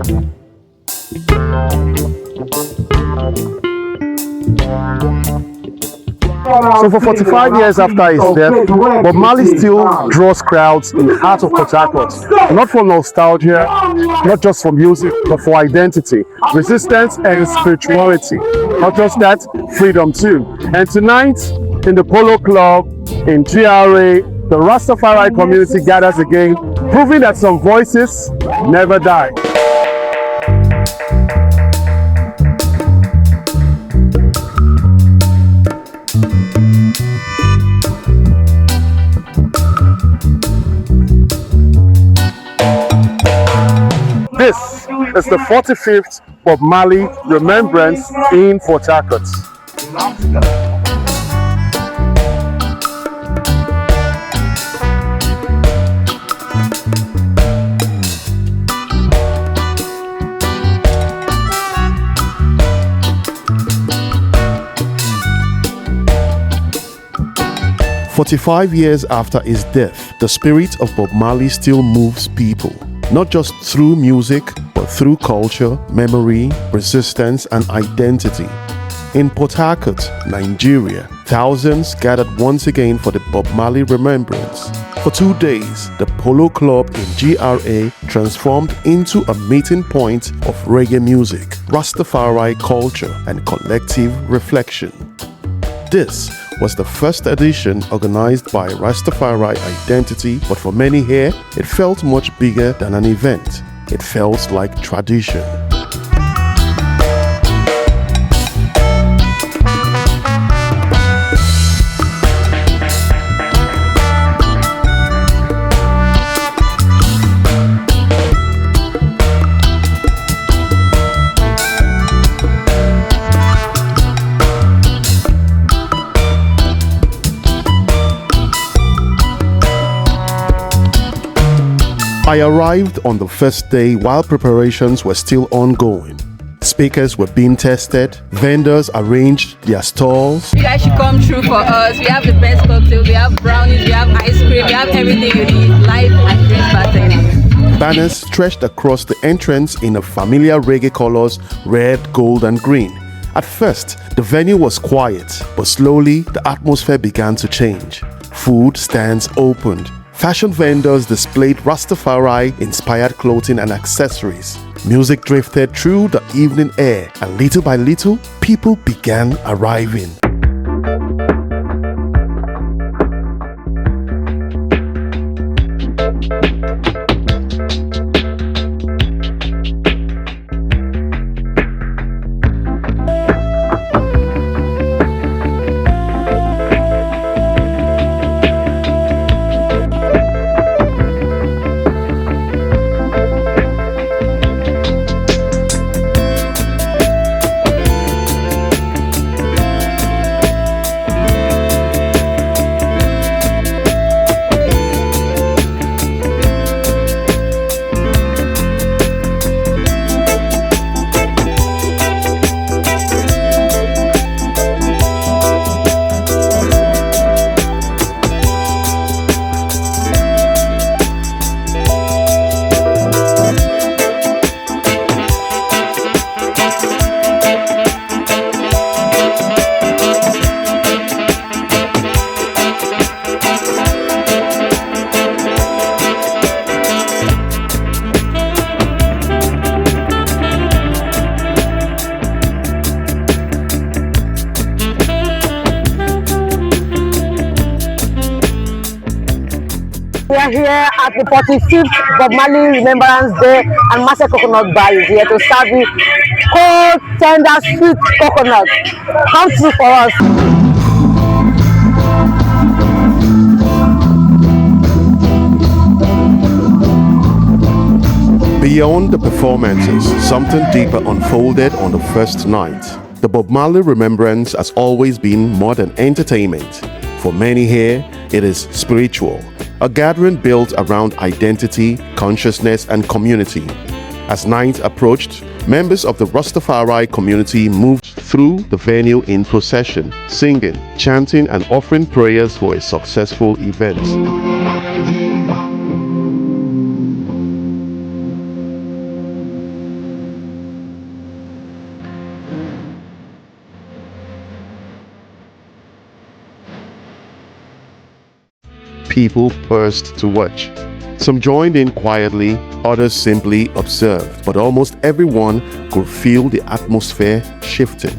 So for 45 years after his death, Bob Marley still draws crowds in the heart of Portharcourt. Not for nostalgia, not just for music, but for identity, resistance and spirituality. Not just that, freedom too. And tonight, in the Polo Club, in GRA, the Rastafari community gathers again, proving that some voices never die. This is the 45th Bob Marley Remembrance in Portharcourt. 45 years after his death, the spirit of Bob Marley still moves people, not just through music, but through culture, memory, resistance, and identity. In Portharcourt, Nigeria, thousands gathered once again for the Bob Marley Remembrance. For 2 days, the Polo Club in GRA transformed into a meeting point of reggae music, Rastafari culture, and collective reflection. This was the first edition organized by Rastafari Identity, but for many here, it felt much bigger than an event. It felt like tradition. I arrived on the first day while preparations were still ongoing. Speakers were being tested, vendors arranged their stalls. You guys should come through for us. We have the best cocktails, we have brownies, we have ice cream, we have everything you need. Live and free bartending. Banners stretched across the entrance in a familiar reggae colors, red, gold, and green. At first, the venue was quiet, but slowly the atmosphere began to change. Food stands opened. Fashion vendors displayed Rastafari-inspired clothing and accessories. Music drifted through the evening air, and little by little, people began arriving. We are here at the 45th Bob Marley Remembrance Day, and Master Coconut Bar is here to serve you cold, tender, sweet coconut. Come through for us. Beyond the performances, something deeper unfolded on the first night. The Bob Marley Remembrance has always been more than entertainment. For many here, it is spiritual, a gathering built around identity, consciousness, and community. As night approached, members of the Rastafari community moved through the venue in procession, singing, chanting, and offering prayers for a successful event. people pursed to watch. Some joined in quietly, others simply observed, but almost everyone could feel the atmosphere shifting.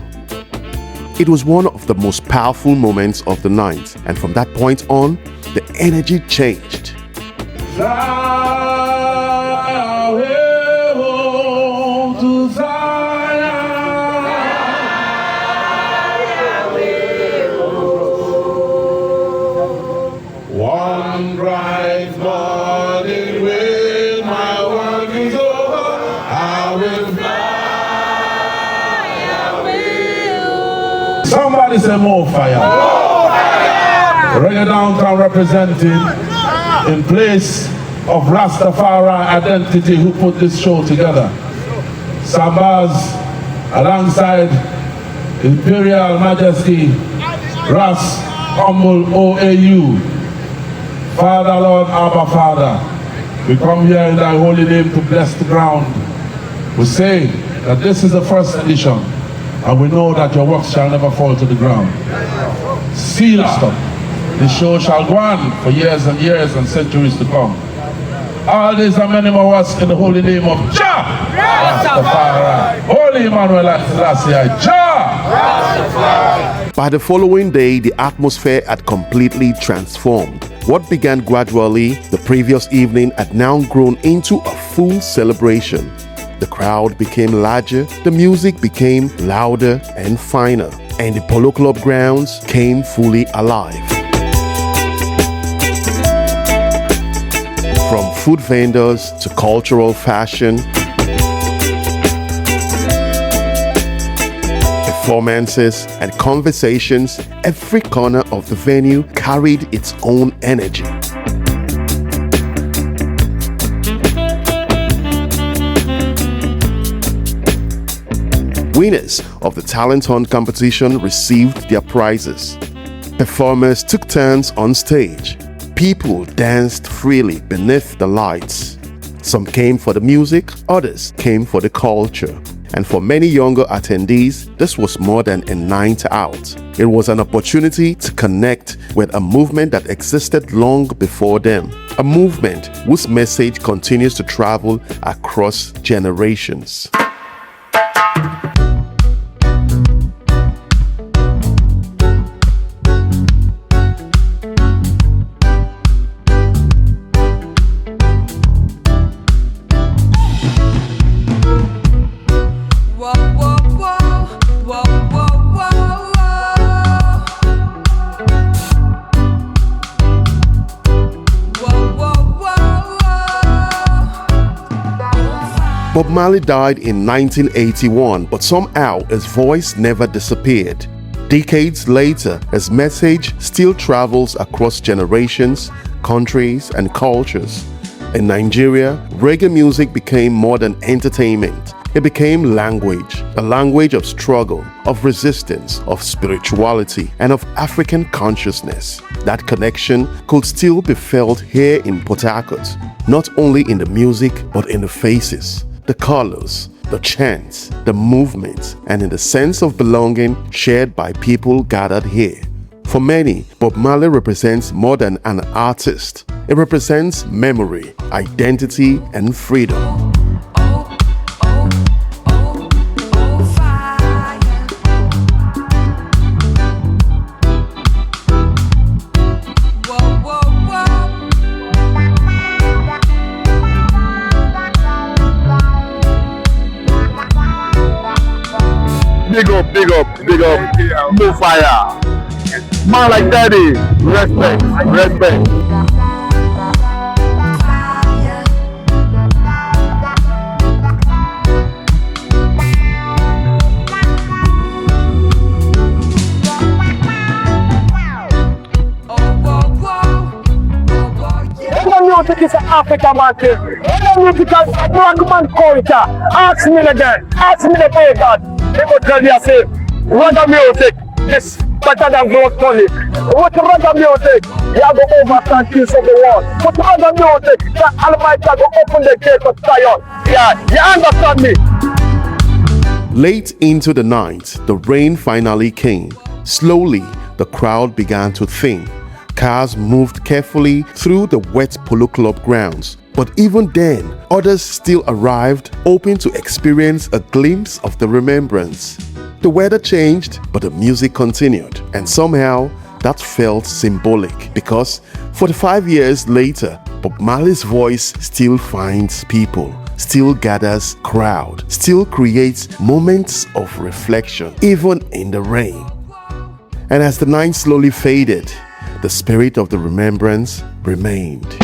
It was one of the most powerful moments of the night, and from that point on, the energy changed. One bright morning when my work is over, I will fly. Somebody say more fire. More fire. Reggae Downtown representing in place of Rastafari identity who put this show together. Sambaz alongside Imperial Majesty Ras Humble OAU. Father, Lord, Abba, Father, we come here in thy holy name to bless the ground. We say that this is the first edition, and we know that your works shall never fall to the ground. Seal stop. The show shall go on for years and years and centuries to come. All these and many more was in the holy name of Jah Rastafari. Holy Emmanuel Selassie, Jah Rastafari. By the following day, the atmosphere had completely transformed. What began gradually the previous evening had now grown into a full celebration. The crowd became larger, the music became louder and finer, and the Polo Club grounds came fully alive. From food vendors to cultural fashion, performances and conversations, every corner of the venue carried its own energy. Winners of the talent hunt competition received their prizes. Performers took turns on stage. People danced freely beneath the lights. Some came for the music, others came for the culture. And for many younger attendees, this was more than a night out. It was an opportunity to connect with a movement that existed long before them. A movement whose message continues to travel across generations. Bob Marley died in 1981, but somehow his voice never disappeared. Decades later, his message still travels across generations, countries, and cultures. In Nigeria, reggae music became more than entertainment. It became language, a language of struggle, of resistance, of spirituality, and of African consciousness. That connection could still be felt here in Portharcourt, not only in the music, but in the faces, the colors, the chants, the movements, and in the sense of belonging shared by people gathered here. For many, Bob Marley represents more than an artist. It represents memory, identity, and freedom. Big up, more fire. Man like daddy, respect. Music is an African market. Music is a black man culture. Ask me again. Ask me the pay God. They will tell you, say, reggae music is better than gold money. With reggae music, you have to overstand things of the world. With reggae music, the Almighty will open the gate of Zion. Yeah, you understand me? Late into the night, the rain finally came. Slowly, the crowd began to thin. Cars moved carefully through the wet Polo Club grounds. But even then, others still arrived, hoping to experience a glimpse of the remembrance. The weather changed, but the music continued. And somehow, that felt symbolic because 45 years later, Bob Marley's voice still finds people, still gathers crowd, still creates moments of reflection, even in the rain. And as the night slowly faded, the spirit of the remembrance remained.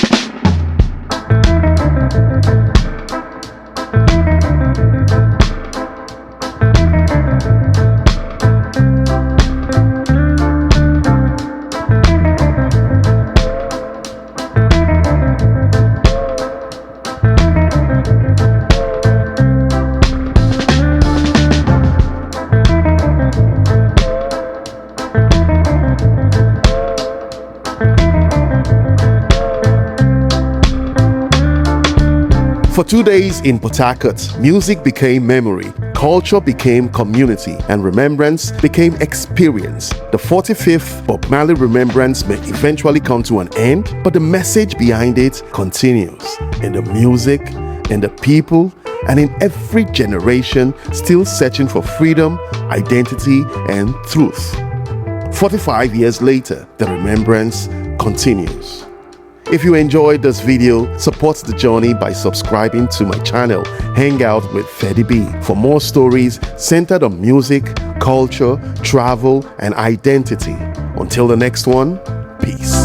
For 2 days in Portharcourt, music became memory, culture became community, and remembrance became experience. The 45th Bob Marley Remembrance may eventually come to an end, but the message behind it continues in the music, in the people, and in every generation still searching for freedom, identity, and truth. 45 years later, the remembrance continues. If you enjoyed this video, support the journey by subscribing to my channel, Hang Out with Fedi B, for more stories centered on music, culture, travel, and identity. Until the next one, peace.